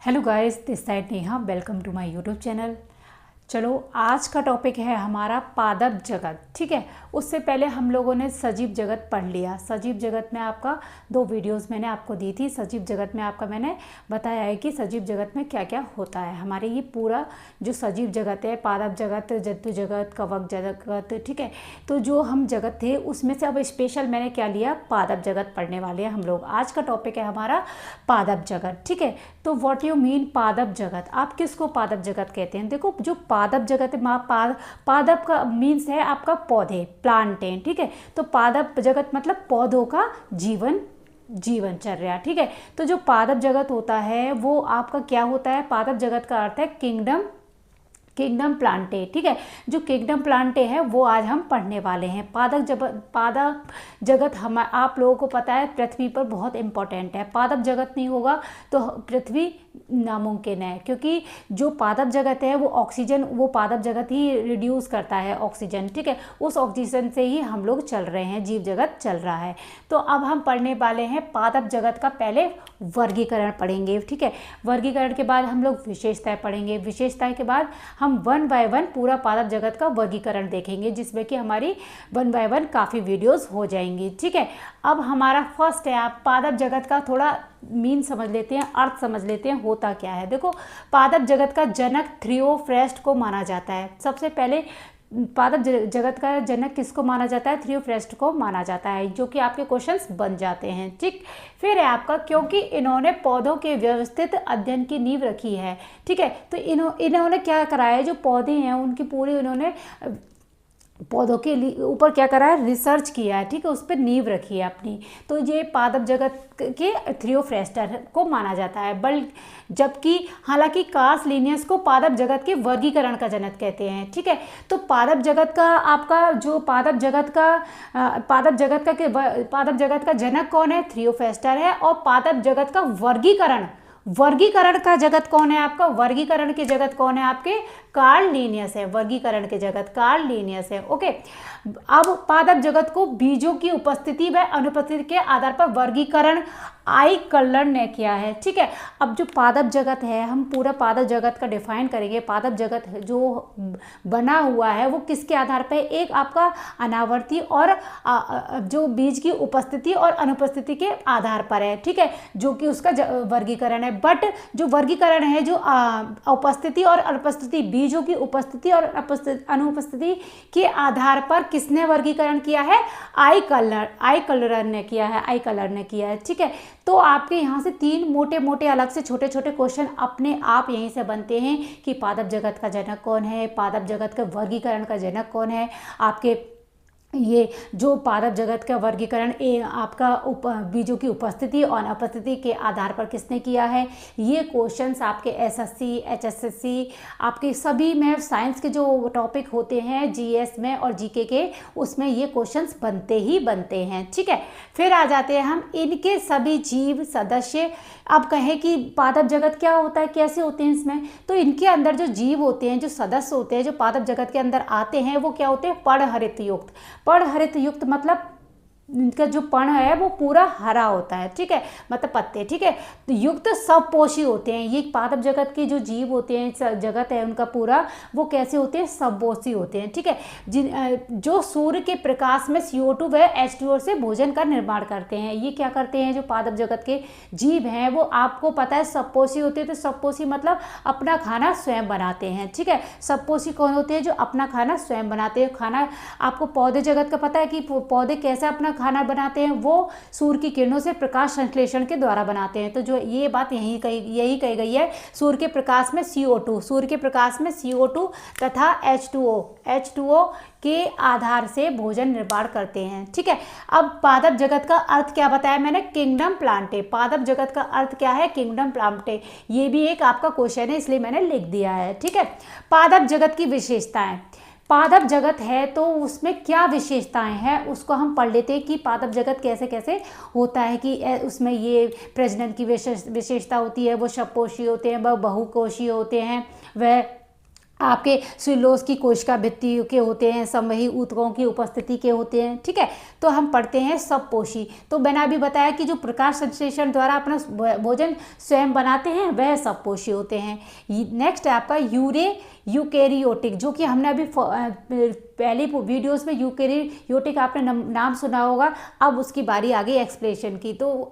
Hello guys, this side Neha. Welcome to my YouTube channel. चलो, आज का टॉपिक है हमारा पादप जगत। ठीक है, उससे पहले हम लोगों ने सजीव जगत पढ़ लिया। सजीव जगत में आपका 2 वीडियोस मैंने आपको दी थी। सजीव जगत में आपका मैंने बताया है कि सजीव जगत में क्या क्या होता है। हमारे ये पूरा जो सजीव जगत है, पादप जगत, जंतु जगत, कवक जगत, ठीक है, तो जो हम जगत थे उसमें से अब स्पेशल मैंने क्या लिया, पादप जगत पढ़ने वाले हैं हम लोग। आज का टॉपिक है हमारा पादप जगत। ठीक है, तो व्हाट यू मीन पादप जगत? आप किसको पादप जगत कहते हैं? देखो, जो पादप जगत है, पादप का मीन्स है आपका पौधे, प्लांटें। ठीक है, तो पादप जगत मतलब पौधों का जीवनचर्या। ठीक है, तो जो पादप जगत होता है वो आपका क्या होता है? पादप जगत का अर्थ है किंगडम प्लांटे। ठीक है, जो किंगडम प्लांटे है वो आज हम पढ़ने वाले हैं। पादप जगत हम आप लोगों को पता है पृथ्वी पर बहुत इंपॉर्टेंट है। पादप जगत नहीं होगा तो पृथ्वी नामुमकिन है, क्योंकि जो पादप जगत है वो ऑक्सीजन, वो पादप जगत ही रिड्यूस करता है ऑक्सीजन। ठीक है, उस ऑक्सीजन से ही हम लोग चल रहे हैं, जीव जगत चल रहा है। तो अब हम पढ़ने वाले हैं पादप जगत का पहले वर्गीकरण पढ़ेंगे। ठीक है, वर्गीकरण के बाद हम लोग विशेषताएं पढ़ेंगे। विशेषताएं के बाद हम 1 बाय 1 पूरा पादप जगत का वर्गीकरण देखेंगे, जिसमें कि हमारी 1 बाय 1 काफ़ी वीडियोस हो जाएंगी। ठीक है, अब हमारा फर्स्ट है, आप पादप जगत का थोड़ा मीन समझ लेते हैं, अर्थ समझ लेते हैं, होता क्या है। देखो, पादप जगत का जनक थियोफ्रेस्ट को माना जाता है। सबसे पहले पादप जगत का जनक किसको माना जाता है? थियोफ्रेस्ट को माना जाता है, जो कि आपके क्वेश्चंस बन जाते हैं। ठीक, फिर है आपका क्योंकि इन्होंने पौधों के व्यवस्थित अध्ययन की नींव रखी है। ठीक है, तो इन्होंने क्या कराया है, जो पौधे हैं उनकी पूरी इन्होंने पौधों के ऊपर क्या करा है, रिसर्च किया है। ठीक है, उस पर नींव रखी है अपनी। तो ये पादप जगत के थियोफ्रेस्टर को माना जाता है। जबकि हालांकि कार्ल लिनियस को पादप जगत के वर्गीकरण का जनक कहते हैं। ठीक है, तो पादप जगत का आपका जो पादप जगत का जनक कौन है? थियोफ्रेस्टर है। और पादप जगत का वर्गीकरण का जगत कौन है आपका? वर्गीकरण के जगत कौन है आपके? कार्ल लिनियस है। वर्गीकरण के जगत कार्ल लिनियस है। ओके, अब पादप जगत को बीजों की उपस्थिति व अनुपस्थिति के आधार पर वर्गीकरण आई कलर ने किया है। ठीक है, अब जो पादप जगत है, हम पूरा पादप जगत का डिफाइन करेंगे। पादप जगत जो बना हुआ है वो किसके आधार पर? एक आपका अनावर्ती और जो बीज की उपस्थिति और अनुपस्थिति के आधार पर है। ठीक है, जो कि उसका वर्गीकरण है। बट जो वर्गीकरण है, जो उपस्थिति और अनुपस्थिति, बीजों की उपस्थिति और अनुपस्थिति के आधार पर किसने वर्गीकरण किया है? आई कलर ने किया है। ठीक है, तो आपके यहाँ से 3 मोटे मोटे अलग से छोटे छोटे क्वेश्चन अपने आप यहीं से बनते हैं कि पादप जगत का जनक कौन है, पादप जगत का वर्गीकरण का जनक कौन है। आपके ये जो पादप जगत का वर्गीकरण आपका बीजों की उपस्थिति और अनुपस्थिति के आधार पर किसने किया है, ये क्वेश्चंस आपके एसएससी, एचएसएससी, आपके सभी में साइंस के जो टॉपिक होते हैं जीएस में और जीके के, उसमें ये क्वेश्चंस बनते ही बनते हैं। ठीक है, फिर आ जाते हैं हम इनके सभी जीव सदस्य। अब कहें कि पादप जगत क्या होता है, कैसे होते हैं इसमें, तो इनके अंदर जो जीव होते हैं, जो सदस्य होते हैं, जो पादप जगत के अंदर आते हैं, वो क्या होते हैं? पर्णहरित युक्त। पर्णहरित युक्त मतलब इनका जो पर्ण है वो पूरा हरा होता है। ठीक है, मतलब पत्ते। ठीक है, तो युक्त सबपोषी होते हैं। ये पादप जगत के जो जीव होते हैं, जगत है उनका पूरा, वो कैसे होते हैं? सबपोषी होते हैं। ठीक है, जो सूर्य के प्रकाश में CO2 व H2O से भोजन का निर्माण करते हैं। ये क्या करते हैं? जो पादप जगत के जीव हैं वो आपको पता है सबपोषी होते हैं। तो सबपोषी मतलब अपना खाना स्वयं बनाते हैं। ठीक है, सबपोषी कौन होते हैं? जो अपना खाना स्वयं बनाते हैं। खाना आपको पौधे जगत का पता है कि पौधे कैसे अपना खाना बनाते हैं? वो सूर्य की किरणों से प्रकाश संश्लेषण के द्वारा बनाते हैं। तो जो ये बात यही कही गई है, सूर्य के प्रकाश में CO2 तथा H2O के आधार से भोजन निर्माण करते हैं। ठीक है, अब पादप जगत का अर्थ क्या बताया मैंने? Kingdom Plantae. पादप जगत का अर्थ क्या है? Kingdom Plantae. ये भी एक आपका क्वेश्चन है, इसलिए मैंने लिख दिया है। ठीक है, पादप जगत की विशेषताएं। पादप जगत है तो उसमें क्या विशेषताएं हैं उसको हम पढ़ लेते हैं कि पादप जगत कैसे कैसे होता है। कि उसमें ये प्रजनन की विशेषता होती है, वो सबपोषी होते हैं, वह बहुकोषीय होते हैं, वह आपके सेलुलोज की कोशिका भित्ति के होते हैं, समवही ऊतकों की उपस्थिति के होते हैं। ठीक है, तो हम पढ़ते हैं सबपोषी। तो मैंने अभी बताया कि जो प्रकाश संश्लेषण द्वारा अपना भोजन स्वयं बनाते हैं वह सबपोषी होते हैं। नेक्स्ट है आपका यूकेरियोटिक, जो कि हमने अभी पहले वीडियोस में यूकेरियोटिक आपने नाम सुना होगा। अब उसकी बारी आ गई एक्सप्लेनेशन की। तो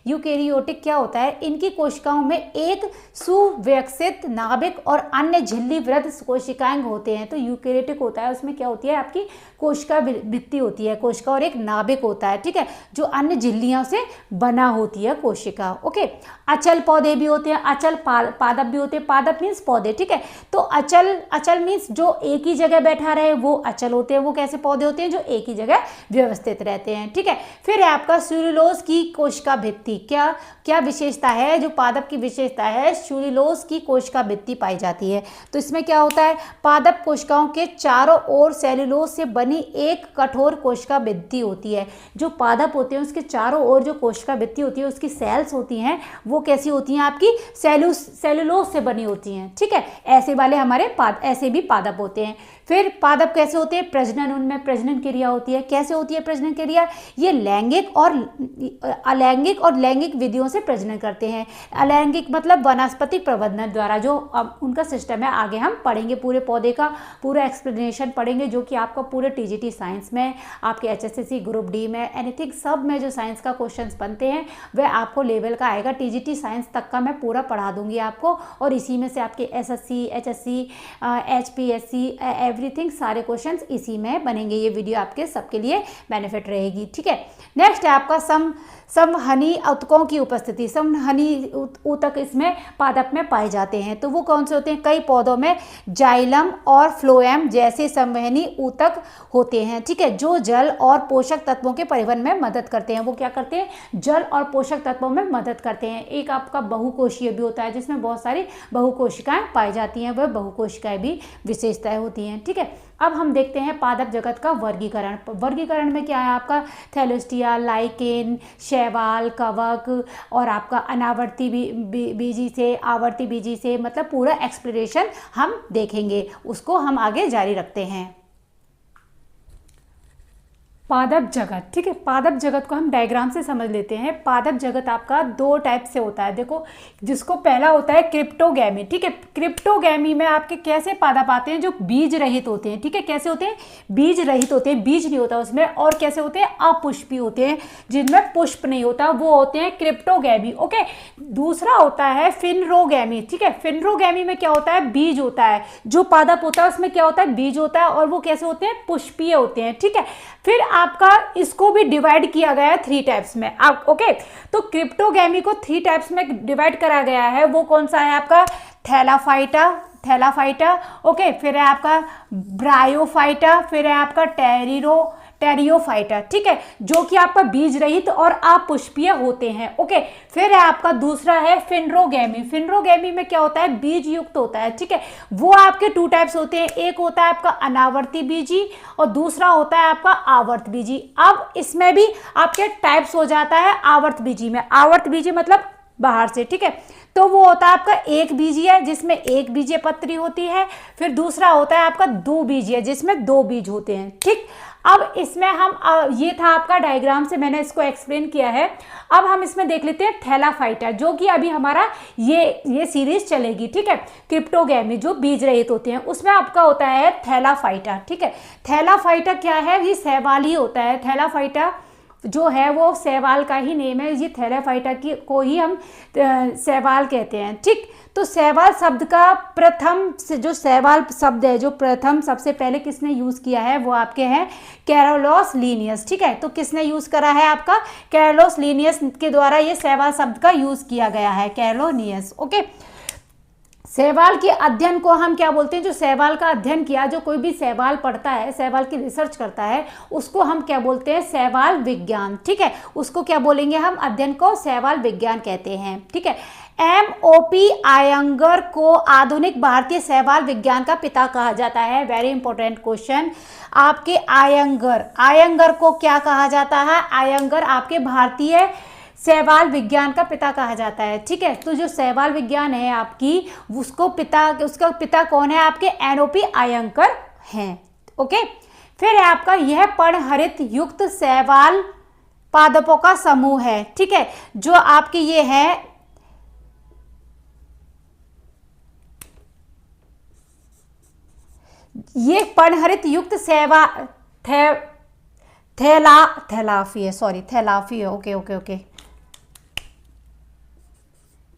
यूकेरियोटिक क्या होता है? इनकी कोशिकाओं में एक सुविकसित नाभिक और अन्य झिल्ली वृद्ध कोशिकाएं होते हैं। तो यूकेरियोटिक होता है, उसमें क्या होती है? आपकी कोशिका भित्ति होती है, कोशिका और एक नाभिक होता है। ठीक है, जो अन्य झिल्लियों से बना होती है कोशिका। ओके, अचल पौधे भी होते हैं, अचल पादप भी होते हैं। पादप मीन्स पौधे। ठीक है, तो अचल मीन्स जो एक ही जगह बैठा रहे वो अचल होते हैं। वो कैसे पौधे होते हैं? जो एक ही जगह व्यवस्थित रहते हैं। ठीक है, फिर है आपका सेलुलोज की कोशिका भित्ति। क्या विशेषता है? जो पादप की विशेषता है, सेलुलोज की कोशिका भित्ति पाई जाती है। तो इसमें क्या होता है? पादप कोशिकाओं के चारों ओर सेलुलोज से बनी एक कठोर कोशिका भित्ति होती है। जो पादप होते हैं उसके चारों ओर जो कोशिका भित्ति होती है, उसकी सेल्स होती हैं, वो कैसी होती हैं? आपकी सेलुलोज से बनी होती हैं। ठीक है, ऐसे वाले हमारे ऐसे भी पादप होते हैं। फिर पादप कैसे होते हैं? प्रजनन, उनमें प्रजनन क्रिया होती है। कैसे होती है प्रजनन क्रिया? ये लैंगिक और अलैंगिक और लैंगिक विधियों से प्रजनन करते हैं। अलैंगिक मतलब वनस्पतिक प्रवर्धन द्वारा, जो अब उनका सिस्टम है। आगे हम पढ़ेंगे, पूरे पौधे का पूरा एक्सप्लेनेशन पढ़ेंगे, जो कि आपका पूरे टीजीटी साइंस में, आपके एचएसएससी ग्रुप डी में, एनीथिंग सब में जो साइंस का क्वेश्चंस बनते हैं वह आपको लेवल का आएगा। टीजीटी साइंस तक का मैं पूरा पढ़ा दूंगी आपको, और इसी में से आपके एसएससी, एचएससी, एचपीएससी, एवरीथिंग सारे क्वेश्चंस इसी में बनेंगे। ये वीडियो आपके सबके लिए बेनिफिट रहेगी। ठीक है, नेक्स्ट है आपका समहनी ऊतकों की उपस्थिति। समहनी ऊतक इसमें पादप में पाए जाते हैं। तो वो कौन से होते हैं? कई पौधों में जाइलम और फ्लोएम जैसे समवहनी ऊतक होते हैं। ठीक है, जो जल और पोषक तत्वों के परिवहन में मदद करते हैं। वो क्या करते हैं? जल और पोषक तत्वों में मदद करते हैं। एक आपका बहुकोशीय भी होता है, जिसमें बहुत सारी बहुकोशिकाएं पाई जाती हैं। वह बहुकोशिकाएं भी विशेषताएं होती हैं। ठीक है, अब हम देखते हैं पादप जगत का वर्गीकरण। वर्गीकरण में क्या है आपका? थैलेस्टिया, लाइकेन, शैवाल, कवक और आपका अनावर्ती बीजी से, आवर्ती बीजी से, मतलब पूरा एक्सप्लोरेशन हम देखेंगे, उसको हम आगे जारी रखते हैं। पादप जगत। ठीक है, पादप जगत को हम डायग्राम से समझ लेते हैं। पादप जगत आपका दो टाइप से होता है। देखो, जिसको पहला होता है क्रिप्टोगैमी। ठीक है, क्रिप्टोगैमी में आपके कैसे पादप आते हैं? जो बीज रहित होते हैं। ठीक है, कैसे होते हैं? बीज रहित होते हैं, बीज नहीं होता उसमें। और कैसे होते हैं? अपुष्पी होते हैं, जिनमें पुष्प नहीं होता, वो होते हैं क्रिप्टोगैमी। ओके, दूसरा होता है फिनरोगैमी। ठीक है, फिनरोगैमी में क्या होता है? बीज होता है। जो पादप होता है उसमें क्या होता है? बीज होता है, और वो कैसे होते हैं? पुष्पीय होते हैं। ठीक है, फिर आपका इसको भी डिवाइड किया गया है 3 टाइप्स में। ओके, तो क्रिप्टोगैमी को 3 टाइप्स में डिवाइड करा गया है। वो कौन सा है आपका? थैलाफाइटा। ओके, फिर है आपका ब्रायोफाइटा, फिर है आपका टेरियोफाइटा। ठीक है, जो कि आपका बीज रहित और अपुष्पीय होते हैं। ओके, फिर है आपका दूसरा है फिनरोगैमी। फिनरोगैमी में क्या होता है? बीज युक्त होता है। ठीक है, वो आपके 2 टाइप्स होते हैं। एक होता है आपका अनावर्ती बीजी और दूसरा होता है आपका आवर्त बीजी। अब इसमें भी आपके टाइप्स हो जाता है आवर्त बीजी में। आवर्त बीजी मतलब बाहर से। ठीक है, तो वो होता है आपका एक बीजीय, जिसमें एक बीजीय पत्री होती है। फिर दूसरा होता है आपका 2 बीजीय, जिसमें 2 बीज होते हैं। ठीक, अब इसमें हम ये था आपका डायग्राम से मैंने इसको एक्सप्लेन किया है। अब हम इसमें देख लेते हैं थैलाफाइटा, जो कि अभी हमारा ये सीरीज चलेगी। ठीक है, क्रिप्टोगैमी जो बीज रहित होते हैं, उसमें आपका होता है थैलाफाइटा। ठीक है, थैलाफाइटा क्या है? ये शैवाल ही होता है। थैलाफाइटा जो है वो शैवाल का ही नेम है। ये थैलाफाइटा की को ही हम शैवाल कहते हैं। ठीक, तो शैवाल शब्द का प्रथम से जो शैवाल शब्द है, जो प्रथम सबसे पहले किसने यूज़ किया है? वो आपके हैं कैरोलोस लीनियस। ठीक है, तो किसने यूज़ करा है? आपका कैरोलोस लीनियस के द्वारा ये शैवाल शब्द का यूज़ किया गया है, कैरोलिनियस। ओके, शैवाल के अध्ययन को हम क्या बोलते हैं? जो शैवाल का अध्ययन किया, जो कोई भी शैवाल पढ़ता है, शैवाल की रिसर्च करता है, उसको हम क्या बोलते हैं? शैवाल विज्ञान। ठीक है, उसको क्या बोलेंगे हम? अध्ययन को शैवाल विज्ञान कहते हैं। ठीक है, M.O.P. आयंगर को आधुनिक भारतीय शैवाल विज्ञान का पिता कहा जाता है। Very important question. आपके आयंगर को क्या कहा जाता है? आयंगर आपके भारतीय शैवाल विज्ञान का पिता कहा जाता है। ठीक है, तो जो शैवाल विज्ञान है आपकी, उसका पिता कौन है आपके? एनओपी अयंकर हैं। ओके, फिर है आपका यह पर्णहरित युक्त शैवाल पादपों का समूह है। ठीक है, जो आपके ये है ये पर्णहरित युक्त थैलाफी है। ओके ओके ओके,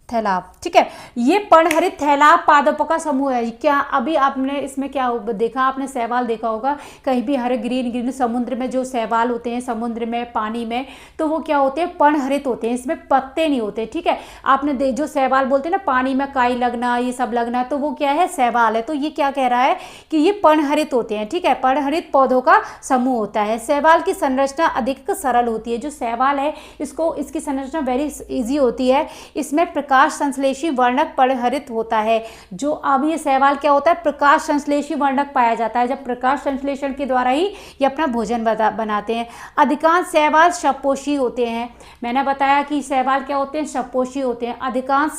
थैलाब। ठीक है, ये पर्णहरित थैलाब पादपों का समूह है। क्या अभी आपने इसमें क्या देखा? आपने शैवाल देखा होगा कहीं भी, हरे ग्रीन ग्रीन समुद्र में जो शैवाल होते हैं, समुद्र में पानी में, तो वो क्या होते हैं? पर्णहरित होते हैं, इसमें पत्ते नहीं होते। ठीक है, आपने जो शैवाल बोलते हैं ना, पानी में काई लगना, ये सब लगना, तो वो क्या है? शैवाल है। तो ये क्या कह रहा है कि ये पर्णहरित होते हैं। ठीक है, पर्णहरित पौधों का समूह होता है। शैवाल की संरचना अधिक सरल होती है। जो शैवाल है इसकी संरचना वेरी इजी होती है। इसमें प्रकाश संश्लेषी वर्णक पर्णहरित होता है। जो अब ये शैवाल क्या होता है? प्रकाश संश्लेषी वर्णक पाया जाता है। जब प्रकाश संश्लेषण के द्वारा ही ये अपना भोजन बनाते हैं। अधिकांश शैवाल सपोषी होते हैं। मैंने बताया कि शैवाल क्या होते हैं? सपोषी होते हैं। अधिकांश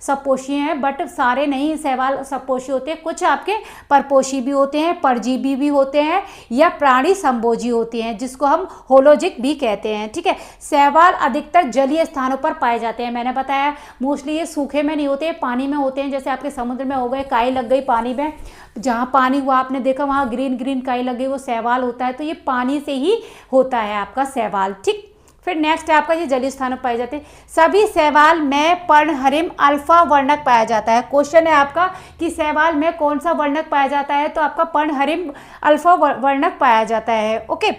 सपोषी हैं, बट सारे नहीं शैवाल सपोषी होते हैं। कुछ आपके परपोषी भी होते हैं, परजीवी भी होते हैं, या प्राणी संभोजी होते हैं, जिसको हम होलोजिक भी कहते हैं। ठीक है, शैवाल अधिकतर जलीय स्थानों पर पाए जाते हैं। मैंने बताया मोस्टली ये सूखे में नहीं होते, पानी में होते हैं। जैसे आपके समुद्र में हो गए, काई लग गई पानी में, जहाँ पानी हुआ आपने देखा वहाँ ग्रीन ग्रीन काई लग गई, वो शैवाल होता है। तो ये पानी से ही होता है आपका शैवाल। ठीक, फिर नेक्स्ट है आपका ये जलीय स्थानों पर पाए जाते हैं। सभी शैवाल में पर्णहरित अल्फा वर्णक पाया जाता है। क्वेश्चन है आपका कि शैवाल में कौन सा वर्णक पाया जाता है? तो आपका पर्णहरित अल्फा वर्णक पाया जाता है। ओके,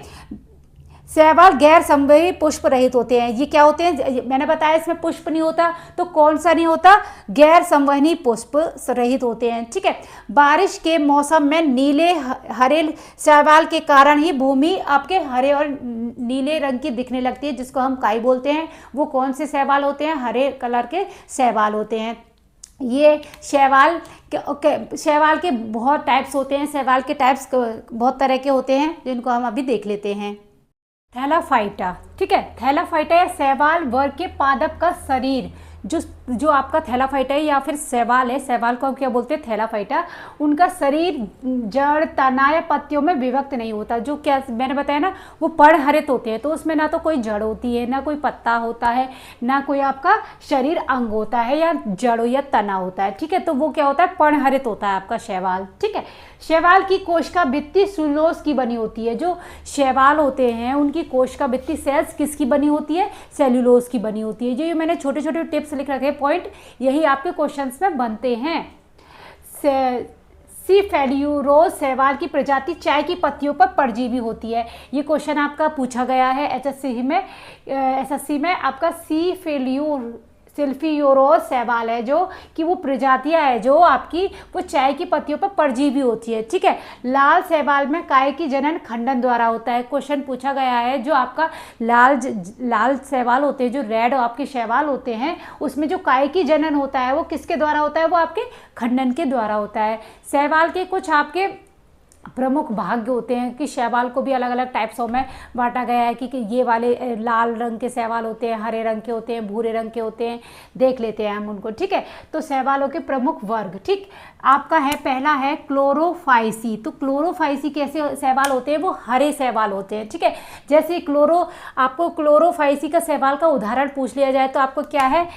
शैवाल गैर संवहनी पुष्प रहित होते हैं। ये क्या होते हैं? मैंने बताया इसमें पुष्प नहीं होता, तो कौन सा नहीं होता? गैर संवहनी पुष्प रहित होते हैं। ठीक है, बारिश के मौसम में नीले हरे शैवाल के कारण ही भूमि आपके हरे और नीले रंग की दिखने लगती है, जिसको हम काई बोलते हैं। वो कौन से शैवाल होते हैं? हरे कलर के शैवाल होते हैं। ये शैवाल के बहुत टाइप्स होते हैं। शैवाल के टाइप्स बहुत तरह के होते हैं, जिनको हम अभी देख लेते हैं। थैलाफाइटा। ठीक है, थैलाफाइटा या शैवाल वर्ग के पादप का शरीर, जो आपका थैलाफाइटा है या फिर शैवाल है, शैवाल को हम क्या बोलते हैं? थैलाफाइटा। उनका शरीर जड़, तना या पत्तियों में विभक्त नहीं होता। जो क्या मैंने बताया ना, वो पर्णहरित होते हैं, तो उसमें ना तो कोई जड़ होती है, ना कोई पत्ता होता है, ना कोई आपका शरीर अंग होता है या जड़ या तना होता है। ठीक है, तो वो क्या होता है? पर्णहरित होता है आपका शैवाल। ठीक है, शैवाल की कोशिका भित्ति सेल्यूलोज की बनी होती है। जो शैवाल होते हैं उनकी कोशिका भित्ति सेल्स किसकी बनी होती है? सेल्यूलोज की बनी होती है। जो ये मैंने छोटे छोटे टिप्स लिख रखे पॉइंट, यही आपके क्वेश्चंस में बनते हैं। सीफेल्यूरोज शैवाल की प्रजाति चाय की पत्तियों पर परजीवी होती है। ये क्वेश्चन आपका पूछा गया है एसएससी में आपका सिल्फियोरोज शैवाल है, जो कि वो प्रजातियां है जो आपकी वो चाय की पत्तियों पर परजीवी होती है। ठीक है, लाल शैवाल में काय की जनन खंडन द्वारा होता है। क्वेश्चन पूछा गया है, जो आपका लाल शैवाल होते हैं, जो रेड आपके शैवाल होते हैं, उसमें जो काय की जनन होता है वो किसके द्वारा होता है? वो आपके खंडन के द्वारा होता है। शैवाल के कुछ आपके प्रमुख भाग होते हैं कि शैवाल को भी अलग अलग टाइप्सों में बांटा गया है कि ये वाले लाल रंग के शैवाल होते हैं, हरे रंग के होते हैं, भूरे रंग के होते हैं। देख लेते हैं हम उनको। ठीक है, तो शैवालों के प्रमुख वर्ग। ठीक, आपका है पहला है क्लोरोफाइसी। तो क्लोरोफाइसी कैसे शैवाल होते हैं? वो हरे शैवाल होते हैं। ठीक है, जैसे आपको क्लोरोफाइसी का शैवाल का उदाहरण पूछ लिया जाए तो आपको क्या है?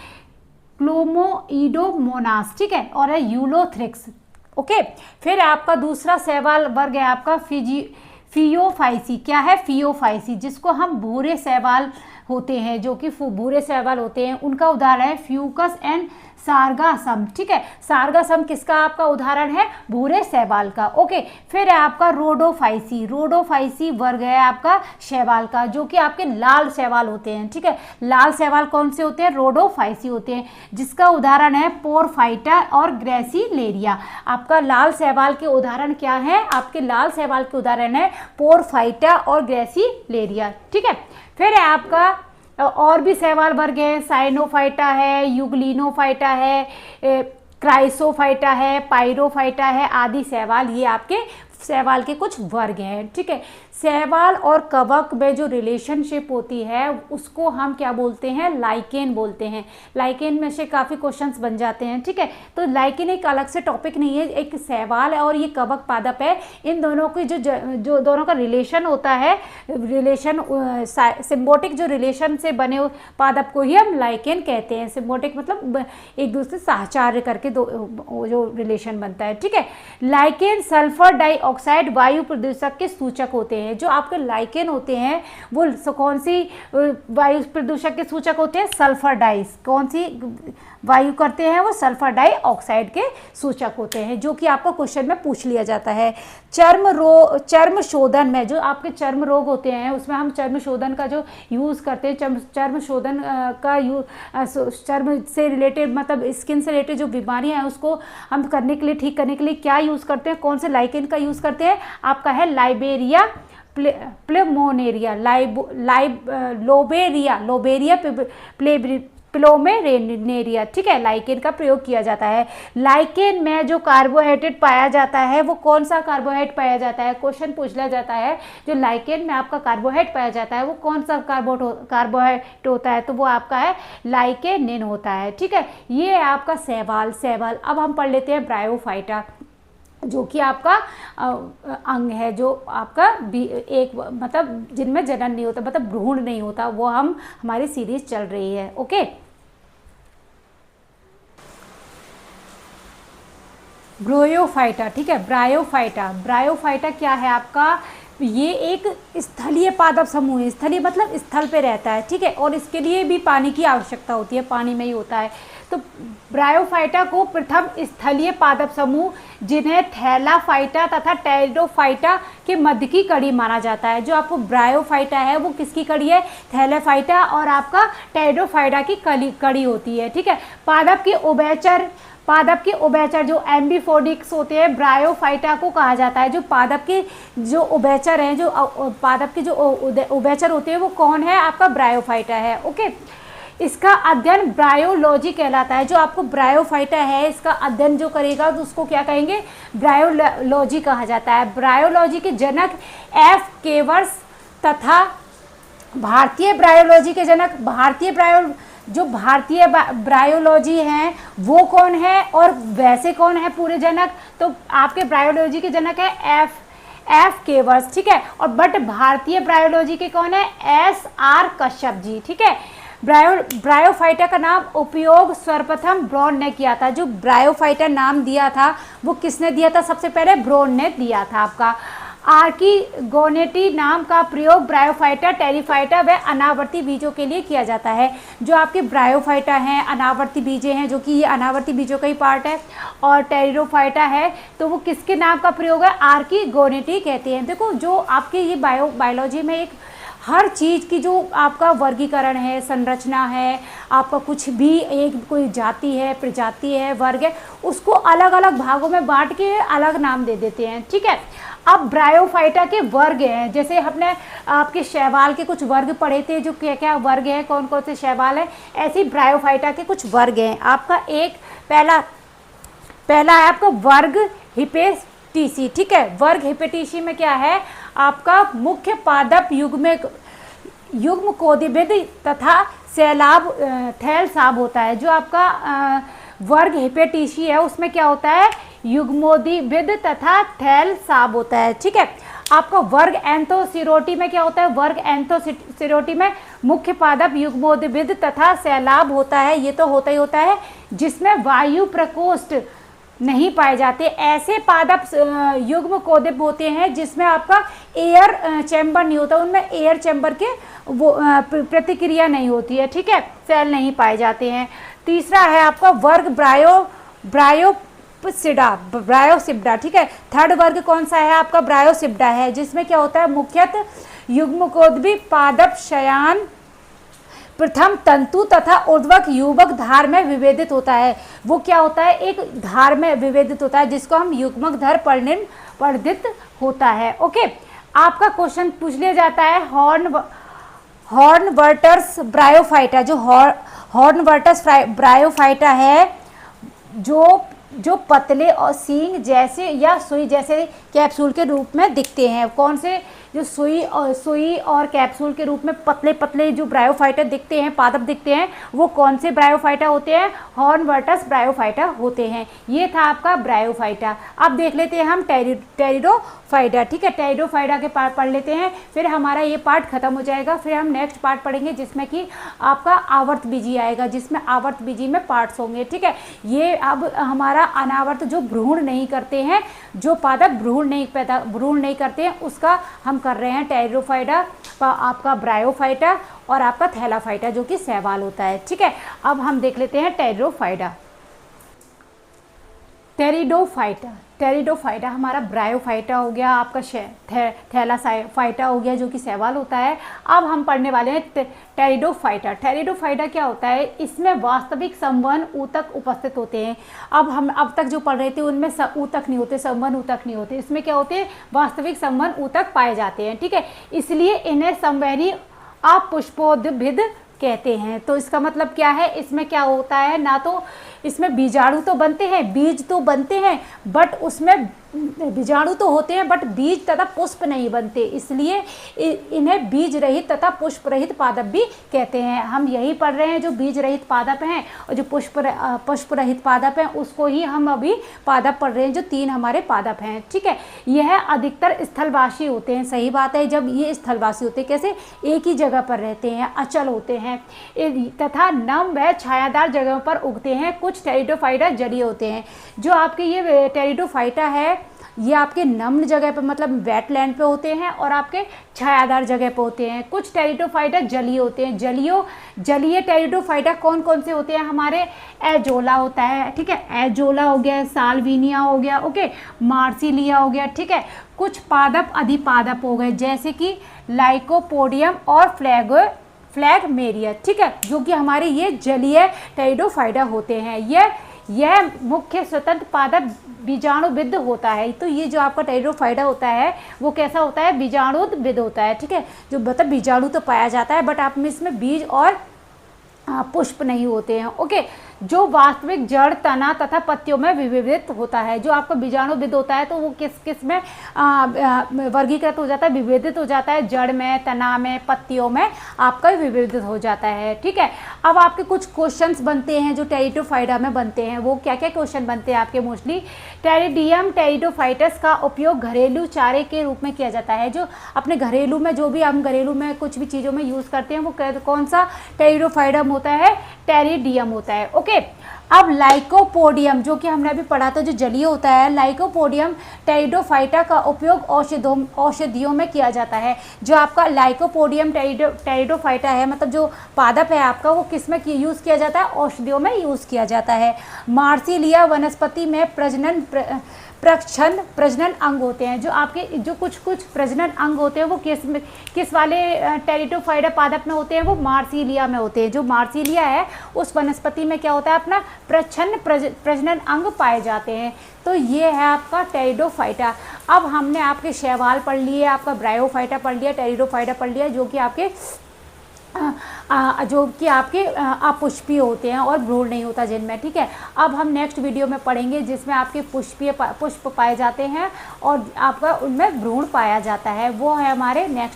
क्लोमोइडोमोनास। ठीक है, और है यूलोथ्रिक्स। ओके, फिर आपका दूसरा शैवाल वर्ग है आपका फियोफाइसी। क्या है? फियोफाइसी, जिसको हम भूरे शैवाल होते हैं, जो कि भूरे शैवाल होते हैं, उनका उदाहरण है फ्यूकस एंड सारगासम। ठीक है, सारगासम किसका आपका उदाहरण है? भूरे शैवाल का। ओके, फिर है आपका रोडोफाइसी। रोडोफाइसी वर्ग है आपका शैवाल का, जो कि आपके लाल शैवाल होते हैं। ठीक है, लाल शैवाल कौन से होते हैं? रोडोफाइसी होते हैं, जिसका उदाहरण है पोरफाइटा और ग्रेसिलेरिया। आपका लाल शैवाल के उदाहरण क्या है? आपके लाल शैवाल के उदाहरण है पोरफाइटा और ग्रेसिलेरिया। ठीक है, फिर है आपका और भी शैवाल वर्ग है, साइनोफाइटा है, यूग्लिनोफाइटा है, क्राइसोफाइटा है, पायरोफाइटा है आदि शैवाल। ये आपके शैवाल के कुछ वर्ग हैं। ठीक है, शैवाल और कवक में जो रिलेशनशिप होती है उसको हम क्या बोलते हैं, लाइकेन बोलते हैं। लाइकेन में से काफ़ी क्वेश्चंस बन जाते हैं, ठीक है। तो लाइकेन एक अलग से टॉपिक नहीं है, एक शैवाल और ये कवक पादप है, इन दोनों की जो दोनों का रिलेशन होता है, रिलेशन सिम्बोटिक जो रिलेशन से बने पादप को ही हम लाइकेन कहते हैं। सिम्बोटिक मतलब एक दूसरे से सहचार्य करके जो रिलेशन बनता है, ठीक है। लाइकेन सल्फर डाइऑक्साइड वायु प्रदूषक के सूचक होते हैं। जो आपके लाइकेन होते हैं वो कौन सी वायु प्रदूषक के सूचक होते हैं, सल्फर डाई। कौन सी वायु करते हैं वो, सल्फर डाइऑक्साइड के सूचक होते हैं, जो कि आपको क्वेश्चन में पूछ लिया जाता है। चर्म शोधन में जो आपके चर्म रोग होते हैं उसमें हम चर्म शोधन का जो यूज़ करते हैं, चर्म शोधन का चर्म से रिलेटेड मतलब स्किन से रिलेटेड जो बीमारियां हैं उसको हम करने के लिए, ठीक करने के लिए क्या यूज़ करते हैं, कौन से लाइकेन का यूज़ करते हैं, आपका है लाइबेरिया प्लेमोनेरिया, लोबेरिया प्लोमेरेनेरिया, ठीक है, लाइकेन का प्रयोग किया जाता है। लाइकेन में जो कार्बोहाइड्रेट पाया जाता है वो कौन सा कार्बोहाइड्रेट पाया जाता है, क्वेश्चन पूछ लिया जाता है, जो लाइकेन में आपका कार्बोहाइड्रेट पाया जाता है वो कौन सा कार्बोहाइड्रेट होता है, तो वो आपका है लाइकेनिन होता है, ठीक है। ये है आपका शैवाल। अब हम पढ़ लेते हैं ब्रायोफाइटा, जो कि आपका अंग है, जो आपका एक मतलब जिनमें जनन नहीं होता, मतलब भ्रूण नहीं होता, वो हमारी सीरीज चल रही है, ओके। ब्रायोफाइटा, ठीक है, ब्रायोफाइटा क्या है आपका, ये एक स्थलीय पादप समूह है। स्थलीय मतलब स्थल पे रहता है, ठीक है, और इसके लिए भी पानी की आवश्यकता होती है, पानी में ही होता है। तो ब्रायोफाइटा को प्रथम स्थलीय पादप समूह जिन्हें थैलाफाइटा तथा टेरिडोफाइटा के मध्य की कड़ी माना जाता है। जो आपको ब्रायोफाइटा है वो किसकी कड़ी है, थैलाफाइटा और आपका टेरिडोफाइटा की कड़ी होती है, ठीक है। पादप के उभयचर जो एम्बिफोडिक्स होते हैं, ब्रायोफाइटा को कहा जाता है। जो पादप के जो उभयचर हैं, जो पादप के जो उभयचर होते हैं वो कौन है, आपका ब्रायोफाइटा है, ओके। इसका अध्ययन ब्रायोलॉजी कहलाता है। जो आपको ब्रायोफाइटा है इसका अध्ययन जो करेगा तो उसको क्या कहेंगे, ब्रायोलॉजी कहा जाता है। ब्रायोलॉजी के जनक एफ केवर्स तथा भारतीय ब्रायोलॉजी के जनक भारतीय ब्रायोलॉजी हैं वो कौन है और वैसे कौन है पूरे जनक, तो आपके ब्रायोलॉजी के जनक है एफ केवर्स, ठीक है। और बट भारतीय ब्रायोलॉजी के कौन है, SR कश्यप जी, ठीक है। ब्रायोफाइटा का नाम उपयोग सर्वप्रथम ब्रॉन ने किया था। जो ब्रायोफाइटा नाम दिया था वो किसने दिया था, सबसे पहले ब्रॉन ने दिया था। आपका आर्किगोनेटी नाम का प्रयोग ब्रायोफाइटा, टेरिफाइटा व अनावर्ती बीजों के लिए किया जाता है। जो आपके ब्रायोफाइटा हैं अनावर्ती बीजें हैं, जो कि ये अनावर्ती बीजों का ही पार्ट है, और टेरिडोफाइटा है तो वो किसके नाम का प्रयोग है, आर्किगोनेटी कहते हैं। देखो जो आपके ये बायोलॉजी में एक हर चीज़ की जो आपका वर्गीकरण है, संरचना है, आपका कुछ भी एक कोई जाति है, प्रजाति है, वर्ग है, उसको अलग अलग भागों में बांट के अलग नाम दे देते हैं, ठीक है। अब ब्रायोफाइटा के वर्ग हैं, जैसे हमने आपके शैवाल के कुछ वर्ग पढ़े थे, जो क्या क्या वर्ग हैं, कौन कौन से शैवाल हैं, ऐसे ब्रायोफाइटा के कुछ वर्ग हैं। आपका एक पहला है आपका वर्ग हिपेटिसी, ठीक है। वर्ग हिपेटिसी में क्या है, आपका मुख्य पादप युग्म कोदिबिद तथा थैलसाब होता है। जो आपका वर्ग हिपेटिसी है उसमें क्या होता है, युग्मोदिबिद तथा थैलसाब होता है, ठीक है। आपका वर्ग एंथोसिरोटी में क्या होता है, वर्ग एंथोसिरोटी में मुख्य पादप युग्मोदिबिद तथा सैलाब होता है। ये तो होता ही होता है जिसमें वायु प्रकोष्ठ नहीं पाए जाते। ऐसे पादप युग्म कोदिब होते हैं जिसमें आपका एयर चैम्बर नहीं होता, उनमें एयर चैम्बर के वो प्रतिक्रिया नहीं होती है, ठीक है, सेल नहीं पाए जाते हैं। तीसरा है आपका वर्ग ब्रायोसिब्डा, ठीक है। थर्ड वर्ग कौन सा है आपका, ब्रायोसिब्डा है, जिसमें क्या होता है, मुख्यतः युग्मकोद्भी पादप शयान प्रथम तंतु तथा ऊर्ध्वक युग्मक धार में विभेदित होता है। वो क्या होता है, एक धार में विभेदित होता है जिसको हम युग्मक धार पर्णित होता है, ओके। आपका क्वेश्चन पूछ लिया जाता है हॉर्नवर्टस ब्रायोफाइटा। जो हॉर्नवर्टस ब्रायोफाइटा है जो पतले और सींग जैसे या सुई जैसे कैप्सूल के रूप में दिखते हैं। कौन से जो सुई और कैप्सूल के रूप में पतले पतले जो ब्रायोफाइटा दिखते हैं, पादप दिखते हैं, वो कौन से ब्रायोफाइटा होते हैं? हॉर्नवर्टस ब्रायोफाइटा होते हैं। ये था आपका ब्रायोफाइटा। अब देख लेते हैं हम टेरिडोफाइटा। ठीक है, टेरिडोफाइटा के पार्ट पढ़ लेते हैं, फिर हमारा ये पार्ट खत्म हो जाएगा। फिर हम नेक्स्ट पार्ट पढ़ेंगे जिसमें कि आपका आवर्तबीजी आएगा, जिसमें आवर्तबीजी में पार्ट्स होंगे। ठीक है, ये अब हमारा अनावर्त जो भ्रूण नहीं करते हैं, जो पादप भ्रूण नहीं करते हैं, उसका हम कर रहे हैं टेरिडोफाइटा, आपका ब्रायोफाइटा और आपका थैलाफाइटा जो कि शैवाल होता है। ठीक है, अब हम देख लेते हैं टेरिडोफाइटा। टेरिडोफाइटा हमारा ब्रायोफाइटा हो गया, आपका थैलाफाइटा हो गया जो कि शैवाल होता है। अब हम पढ़ने वाले हैं टेरिडोफाइटा। टेरिडोफाइटा क्या होता है? इसमें वास्तविक संवहन ऊतक उपस्थित होते हैं। अब हम अब तक जो पढ़ रहे थे उनमें ऊतक नहीं होते, संवहन ऊतक नहीं होते। इसमें क्या होते हैं? वास्तविक संवहन ऊतक पाए जाते हैं। ठीक है, इसलिए इन्हें संवहनी अपुष्पोद्भिद कहते हैं। तो इसका मतलब क्या है? इसमें क्या होता है, ना तो इसमें बीजाणु तो बनते हैं, बीज तो बनते हैं, बट उसमें बीजाणु तो होते हैं बट बीज तथा पुष्प नहीं बनते, इसलिए इन्हें बीज रहित तथा पुष्प रहित पादप भी कहते हैं। हम यही पढ़ रहे हैं जो बीज रहित पादप हैं और जो पुष्प रहित पादप हैं, उसको ही हम अभी पादप पढ़ रहे हैं, जो 3 हमारे पादप हैं। ठीक है, यह अधिकतर स्थलवासी होते हैं। सही बात है, जब ये स्थलवासी होते हैं, कैसे? एक ही जगह पर रहते हैं, अचल होते हैं तथा नम व छायादार जगहों पर उगते हैं। कुछ टेरिडोफाइटा जलीय होते हैं। जो आपके ये टेरिडोफाइटा है, ये आपके नम्र जगह पर मतलब वेटलैंड पे होते हैं और आपके छायादार जगह पे होते हैं। कुछ टेरिडोफाइटा जलीय होते हैं। जलीय टेरिडोफाइटा कौन कौन से होते हैं? हमारे एजोला होता है। ठीक है, एजोला हो गया, साल्विनिया हो गया, ओके, मार्सिलिया हो गया। ठीक है, कुछ पादप अधिपादप हो गए जैसे कि लाइकोपोडियम और फ्लैगमेरिया। ठीक है, जो कि हमारे ये जलीय टेरिडोफाइटा होते हैं। यह मुख्य स्वतंत्र पादप बीजाणुविद होता है। तो ये जो आपका टेरिडोफाइटा होता है वो कैसा होता है? बीजाणुविद होता है। ठीक है, जो मतलब बीजाणु तो पाया जाता है बट आप में इसमें बीज और पुष्प नहीं होते हैं। ओके, जो वास्तविक जड़, तना तथा पत्तियों में विविधित होता है। जो आपका बीजाणुविद होता है तो वो किस में वर्गीकृत हो जाता है? विविधित हो जाता है। जड़ में, तना में, पत्तियों में आपका विविधित हो जाता है। ठीक है, अब आपके कुछ क्वेश्चंस बनते हैं जो टेरिडोफाइटा में बनते हैं। वो क्या क्या क्वेश्चन बनते हैं आपके? मोस्टली टेरिडियम टेरिडोफाइटस का उपयोग घरेलू चारे के रूप में किया जाता है। जो अपने घरेलू में, जो भी हम घरेलू में कुछ भी चीज़ों में यूज़ करते हैं, वो कौन सा टेरिडोफाइटम होता है? टेरिडियम होता है। ओके, अब लाइकोपोडियम जो कि हमने अभी पढ़ा था, जो जलीय होता है, लाइकोपोडियम टेरिडोफाइटा का उपयोग औषधियों में किया जाता है। जो आपका लाइकोपोडियम टेरिडोफाइटा है, मतलब जो पादप है आपका, वो किस में यूज़ किया जाता है? औषधियों में यूज़ किया जाता है। मार्सिलिया वनस्पति में प्रजनन अंग होते हैं। जो आपके जो कुछ प्रजनन अंग होते हैं वो किस वाले टेरिडोफाइटा पादप में होते हैं? वो मार्सिलिया में होते हैं। जो मार्सिलिया है उस वनस्पति में क्या होता है? अपना प्रजनन अंग पाए जाते हैं। तो ये है आपका टेरिडोफाइटा। अब हमने आपके शैवाल पढ़ लिए, आपका ब्रायोफाइटा पढ़ लिया, टेरिडोफाइटा पढ़ लिया, जो कि आपके अपुष्पीय होते हैं और भ्रूण नहीं होता जिनमें। ठीक है, अब हम नेक्स्ट वीडियो में पढ़ेंगे जिसमें आपके पुष्प पाए जाते हैं और आपका उनमें भ्रूण पाया जाता है। वो है हमारे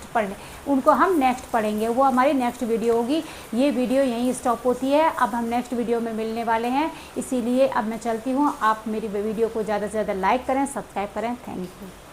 उनको हम नेक्स्ट पढ़ेंगे, वो हमारी नेक्स्ट वीडियो होगी। ये वीडियो यहीं स्टॉप होती है। अब हम नेक्स्ट वीडियो में मिलने वाले हैं, इसीलिए अब मैं चलती हूँ। आप मेरी वीडियो को ज़्यादा से ज़्यादा लाइक करें, सब्सक्राइब करें। Thank you.